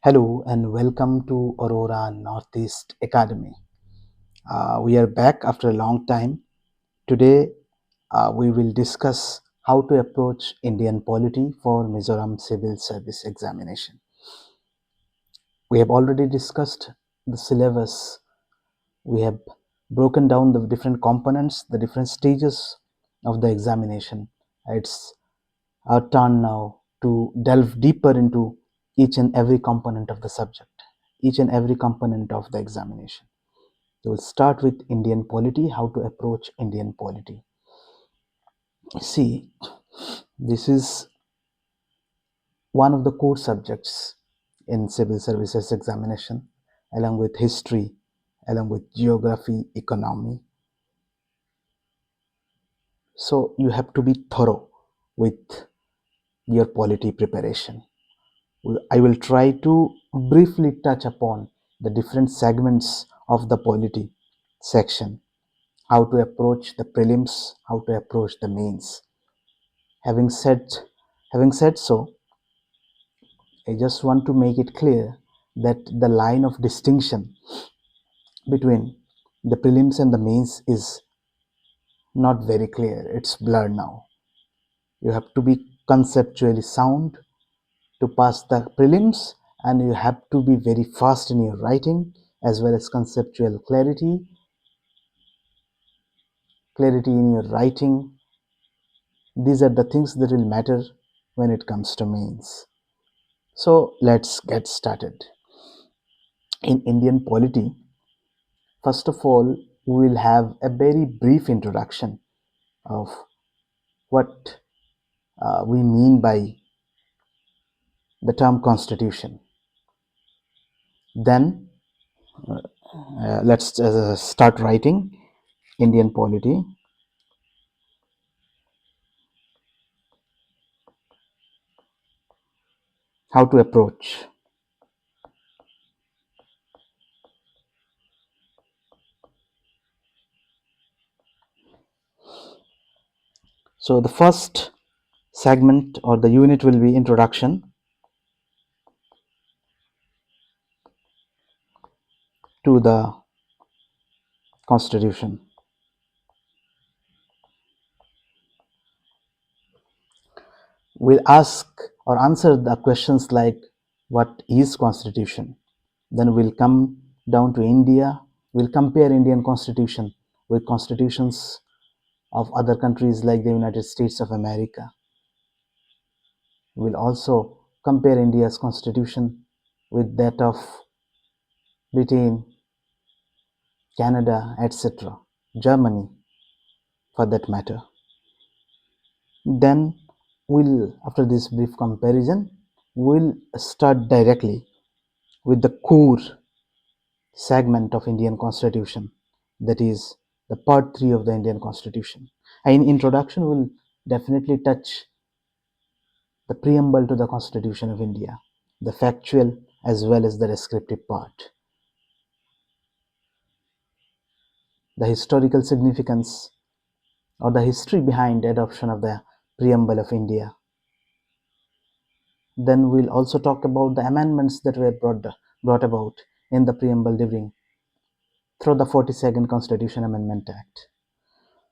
Hello and welcome to Aurora Northeast Academy. We are back after a long time. Today, we will discuss how to approach Indian polity for Mizoram Civil Service Examination. We have already discussed the syllabus. We have broken down the different components, the different stages of the examination. It's our turn now to delve deeper into each and every component of the subject, each and every component of the examination. We will start with Indian polity, how to approach Indian polity. See, this is one of the core subjects in civil services examination, along with history, along with geography, economy. So you have to be thorough with your polity preparation. I will try to briefly touch upon the different segments of the polity section, how to approach the prelims, how to approach the mains. Having said, having said so, I just want to make it clear that the line of distinction between the prelims and the mains is not very clear. It's blurred now. You have to be conceptually sound to pass the prelims, and you have to be very fast in your writing as well as conceptual clarity in your writing. These are the things that will matter when it comes to mains. So let's get started. In Indian polity, first of all, we will have a very brief introduction of what we mean by the term constitution. Then let's start writing Indian polity. How to approach. So the first segment or the unit will be introduction to the constitution. We'll ask or answer the questions like what is constitution. Then we'll come down to India. We'll compare Indian constitution with constitutions of other countries like the United States of America. We'll also compare India's constitution with that of Britain, Canada, etc., Germany for that matter. Then after this brief comparison, we'll start directly with the core segment of Indian Constitution, that is the part 3 of the Indian Constitution. In introduction, we'll definitely touch the preamble to the Constitution of India, the factual as well as the descriptive part, the historical significance or the history behind adoption of the preamble of India. Then we'll also talk about the amendments that were brought about in the preamble through the 42nd Constitution Amendment Act.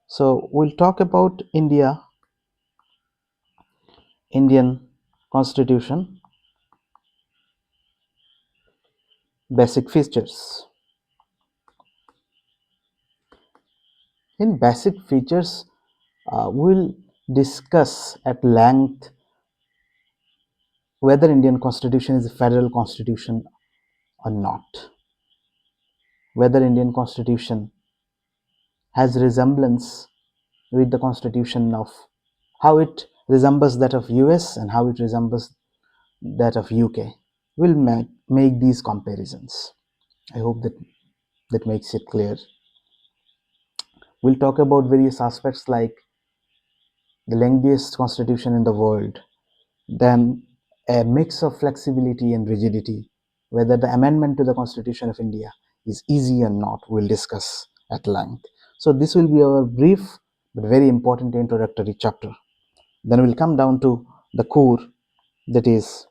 So we'll talk about Indian Constitution, basic features. In basic features, we'll discuss at length whether Indian Constitution is a federal constitution or not, whether Indian Constitution has resemblance with the constitution of how it resembles that of US and how it resembles that of UK. We'll make these comparisons. I hope that makes it clear. We'll talk about various aspects like the lengthiest constitution in the world, then a mix of flexibility and rigidity, whether the amendment to the Constitution of India is easy or not, we'll discuss at length. So this will be our brief but very important introductory chapter. Then we'll come down to the core, that is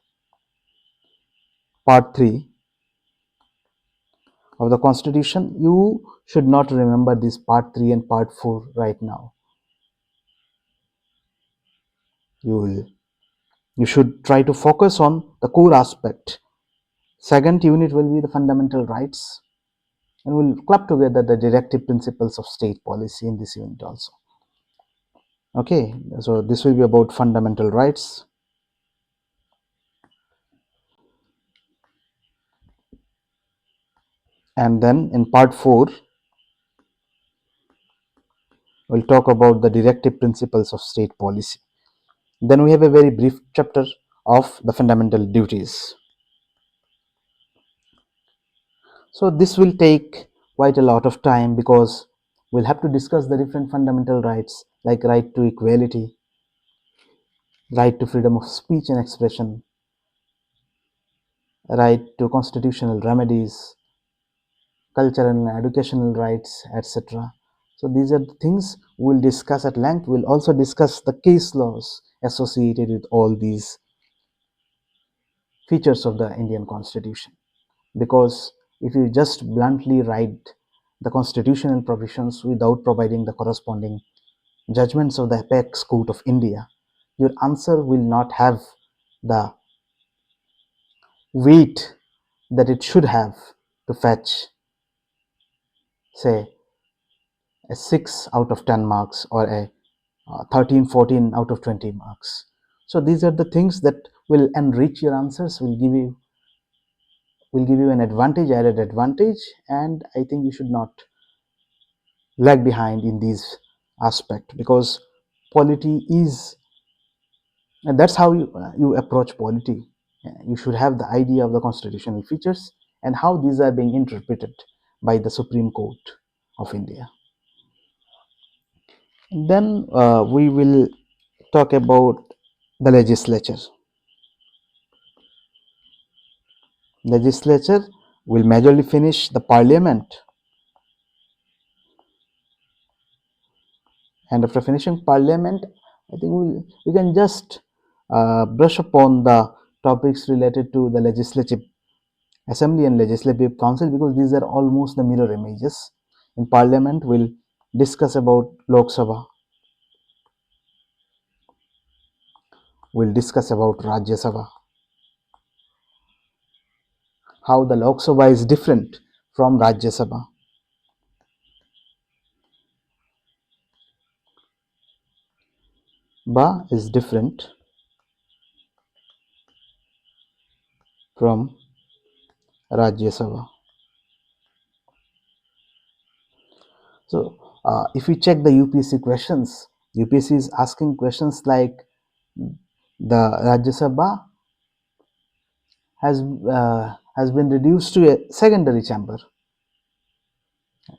part 3 of the Constitution, you should not remember this part 3 and part 4 right now. You should try to focus on the core aspect. Second unit will be the fundamental rights, and we'll club together the directive principles of state policy in this unit also. Okay, so this will be about fundamental rights. And then in part 4, we'll talk about the directive principles of state policy. Then we have a very brief chapter of the fundamental duties. So this will take quite a lot of time because we'll have to discuss the different fundamental rights like right to equality, right to freedom of speech and expression, right to constitutional remedies, cultural and educational rights, etc. So these are the things we'll discuss at length. We'll also discuss the case laws associated with all these features of the Indian Constitution. Because if you just bluntly write the constitutional provisions without providing the corresponding judgments of the apex court of India, your answer will not have the weight that it should have to fetch, say, a 6 out of 10 marks or a 13, 14 out of 20 marks. So these are the things that will enrich your answers, will give you an advantage, added advantage, and I think you should not lag behind in these aspect, because polity is, and that's how you approach polity. You should have the idea of the constitutional features and how these are being interpreted by the Supreme Court of India. Then we will talk about the legislature. Legislature will majorly finish the parliament, and after finishing parliament, I think we can just brush upon the topics related to the legislative assembly and legislative council, because these are almost the mirror images. In parliament, we'll discuss about Lok Sabha, we'll discuss about Rajya Sabha, how the Lok Sabha is different from Rajya Sabha. Ba is different from Rajya Sabha. So if you check the UPSC questions, UPSC is asking questions like the Rajya Sabha has been reduced to a secondary chamber.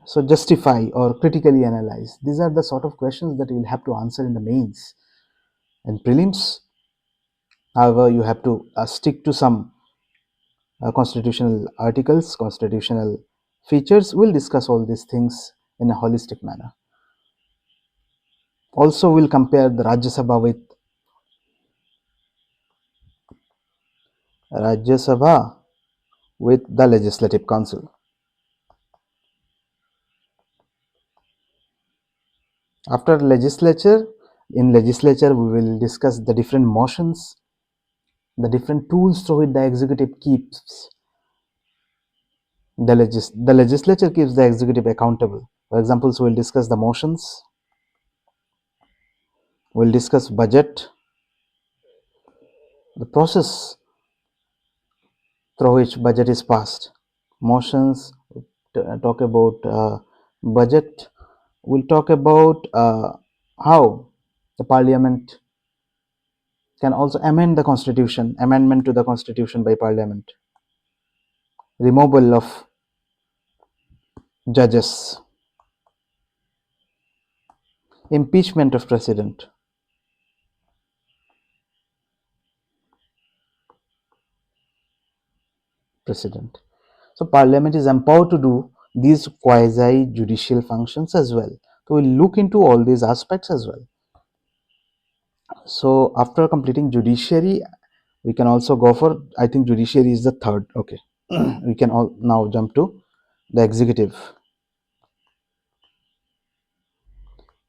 So justify or critically analyze. These are the sort of questions that you will have to answer in the mains and prelims. However, you have to stick to some constitutional articles, constitutional features. We'll discuss all these things in a holistic manner. Also, we'll compare the Rajya Sabha with the Legislative Council. After legislature, in legislature we will discuss the different motions, the different tools through which the executive keeps the legislature keeps the executive accountable. For example, so we'll discuss the motions, we'll discuss budget, the process through which budget is passed, motions, talk about budget, we'll talk about how the parliament can also amend the constitution, amendment to the constitution by parliament, removal of judges, impeachment of president. So parliament is empowered to do these quasi judicial functions as well. So we'll look into all these aspects as well. So after completing judiciary, We can also go for, I think judiciary is the third. Okay. We can all now jump to the executive.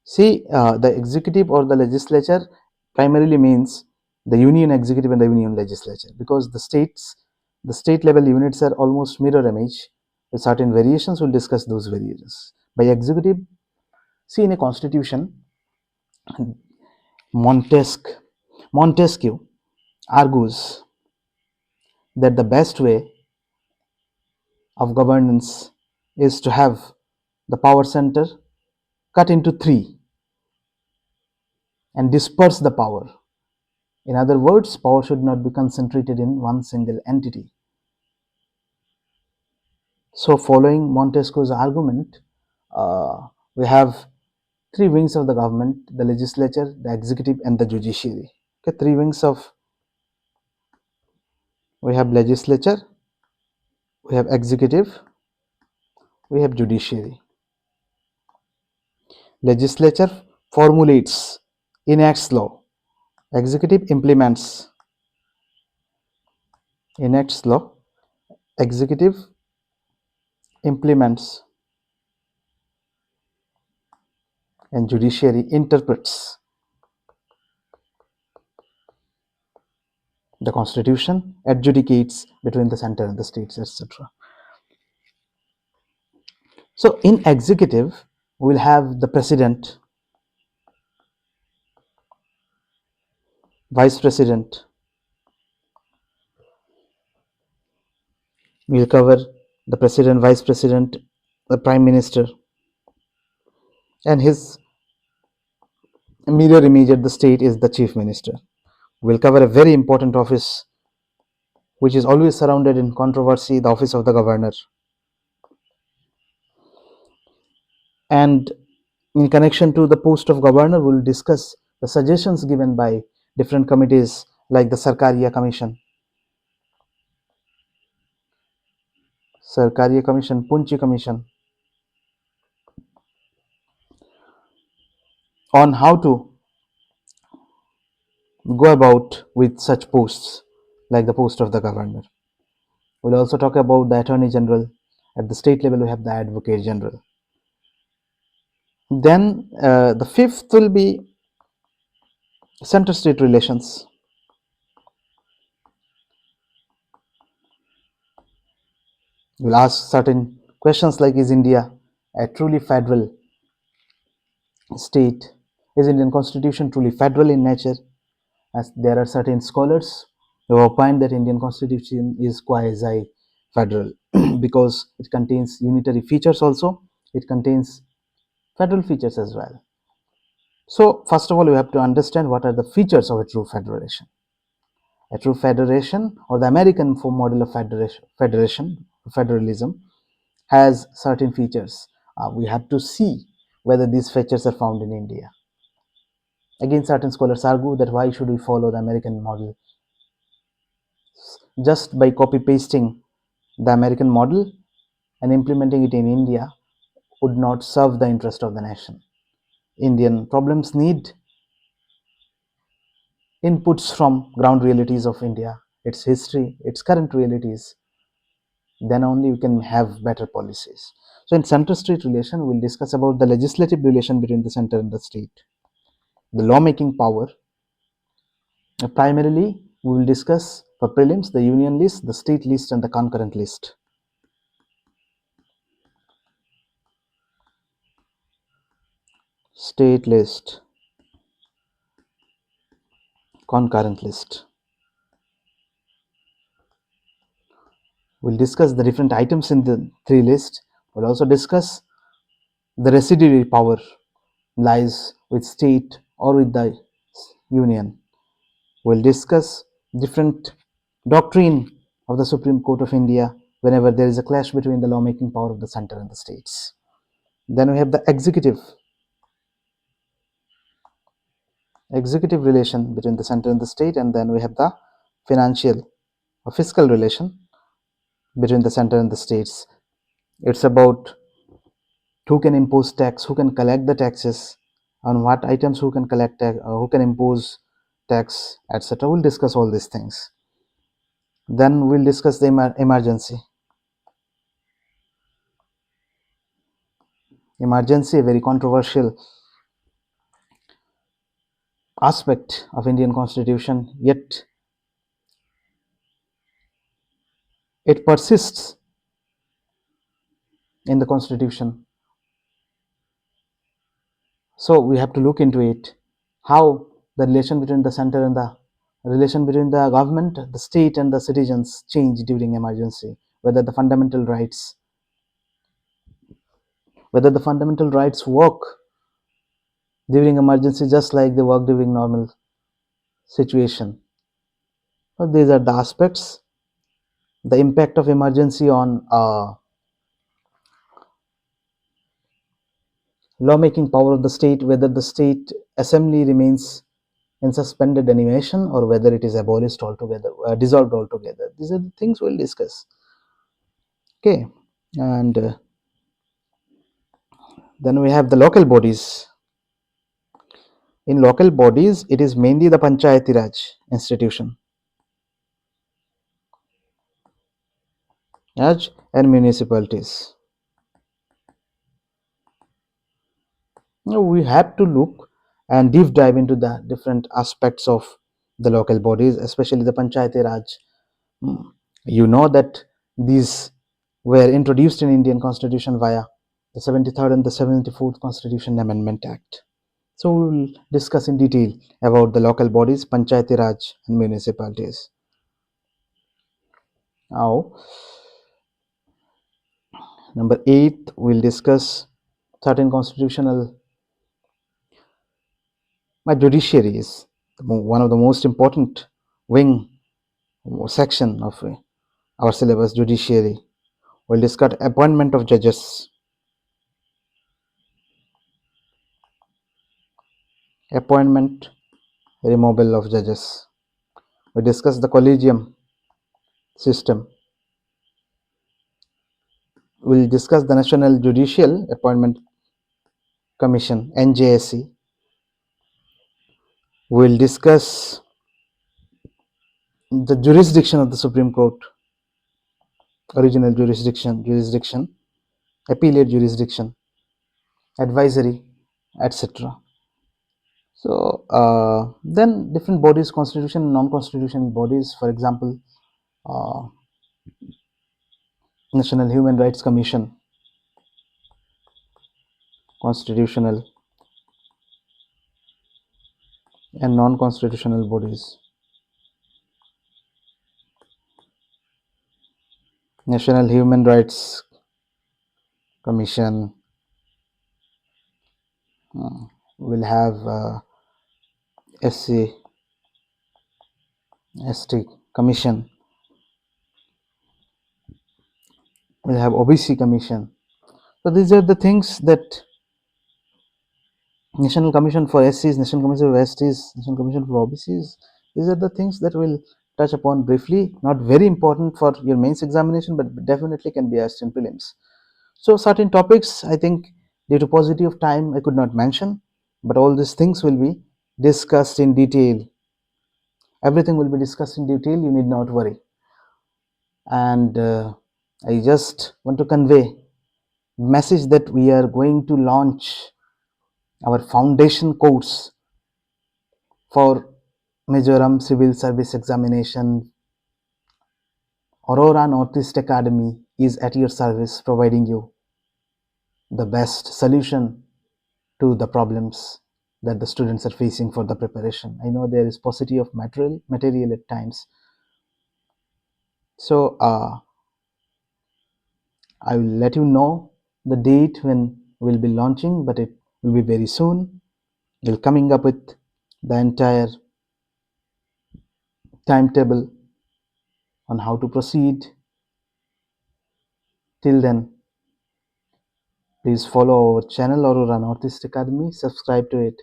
See, the executive or the legislature primarily means the union executive and the union legislature, because the state level units are almost mirror image. With certain variations, we'll discuss those variations. By executive, see, in a constitution, Montesquieu, Montesquieu argues that the best way of governance is to have the power center cut into three and disperse the power. In other words, power should not be concentrated in one single entity. So, following Montesquieu's argument, we have three wings of the government: the legislature, the executive, and the judiciary. Okay, three wings of, we have legislature, we have executive, we have judiciary. Legislature formulates, enacts law. Executive enacts law. Executive implements, and judiciary interprets the constitution, adjudicates between the center and the states, etc. So in executive, we will have the president, vice president. We will cover the president, vice president, the prime minister, and his mirror image at the state is the chief minister. We will cover a very important office which is always surrounded in controversy, the office of the governor. And in connection to the post of governor, we will discuss the suggestions given by different committees like the Sarkaria Commission, Punchi Commission, on how to go about with such posts like the post of the governor. We'll also talk about the Attorney General. At the state level, we have the Advocate General. Then the fifth will be center-state relations. We'll ask certain questions like, is India a truly federal state? Is Indian constitution truly federal in nature? As there are certain scholars who opine that Indian constitution is quasi-federal because it contains unitary features also, it contains federal features as well. So first of all, we have to understand what are the features of a true federation. A true federation, or the American model of federalism, has certain features. We have to see whether these features are found in India. Again, certain scholars argue that why should we follow the American model? Just by copy pasting the American model and implementing it in India would not serve the interest of the nation. Indian problems need inputs from ground realities of India, its history, its current realities. Then only we can have better policies. So in center-state relation, we'll discuss about the legislative relation between the center and the state, the lawmaking power. Primarily, we will discuss for prelims the union list, the state list, and the concurrent list. State list, concurrent list. We'll discuss the different items in the three lists. We'll also discuss the residuary power lies with state or with the union. We'll discuss different doctrine of the Supreme Court of India whenever there is a clash between the lawmaking power of the center and the states. Then we have the executive relation between the center and the state, and then we have the financial or fiscal relation between the center and the states. It's about who can impose tax, who can collect the taxes, on what items who can collect tax, who can impose tax, etc. We'll discuss all these things. Then we'll discuss the emergency. Emergency, a very controversial aspect of Indian Constitution, yet it persists in the Constitution. So we have to look into it, how the relation between the center and the relation between the government, the state and the citizens change during emergency, whether the fundamental rights work during emergency just like they work during normal situation. So these are the aspects, the impact of emergency on lawmaking power of the state, whether the state assembly remains in suspended animation or whether it is abolished altogether, dissolved altogether. These are the things we'll discuss. Okay, and then we have the local bodies. In local bodies, it is mainly the Panchayati Raj institution, Raj and municipalities. Now we have to look and deep dive into the different aspects of the local bodies, especially the Panchayati Raj. You know that these were introduced in Indian Constitution via the 73rd and the 74th Constitution Amendment Act. So we will discuss in detail about the local bodies, Panchayati Raj and municipalities. Now, number 8, we'll discuss certain constitutional. My judiciary is one of the most important wing or section of our syllabus, judiciary. We'll discuss appointment of judges, appointment, removal of judges. We discuss the collegium system. We'll discuss the National Judicial Appointment Commission, NJSC. We'll discuss the jurisdiction of the Supreme Court, original jurisdiction, appellate jurisdiction, advisory, etc. So then different bodies, constitutional and non-constitutional bodies, for example, National Human Rights Commission, constitutional and non-constitutional bodies. National Human Rights Commission will have SC, ST Commission, will have OBC Commission. So these are the things that National Commission for SCs, National Commission for STs, National Commission for OBCs. These are the things that we'll touch upon briefly. Not very important for your mains examination, but definitely can be asked in prelims. So certain topics, I think, due to paucity of time, I could not mention, but all these things will be discussed in detail. Everything will be discussed in detail. You need not worry. And I just want to convey message that we are going to launch our foundation course for Mizoram Civil Service Examination. Aurora Northeast Academy is at your service, providing you the best solution to the problems that the students are facing for the preparation. I know there is paucity of material at times. So I will let you know the date when we'll be launching, but it will be very soon. We'll coming up with the entire timetable on how to proceed. Till then, please follow our channel Aurora Northeast Academy, subscribe to it,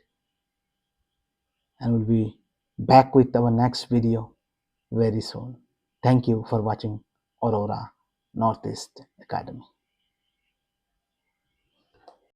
and we'll be back with our next video very soon. Thank you for watching Aurora Northeast Academy.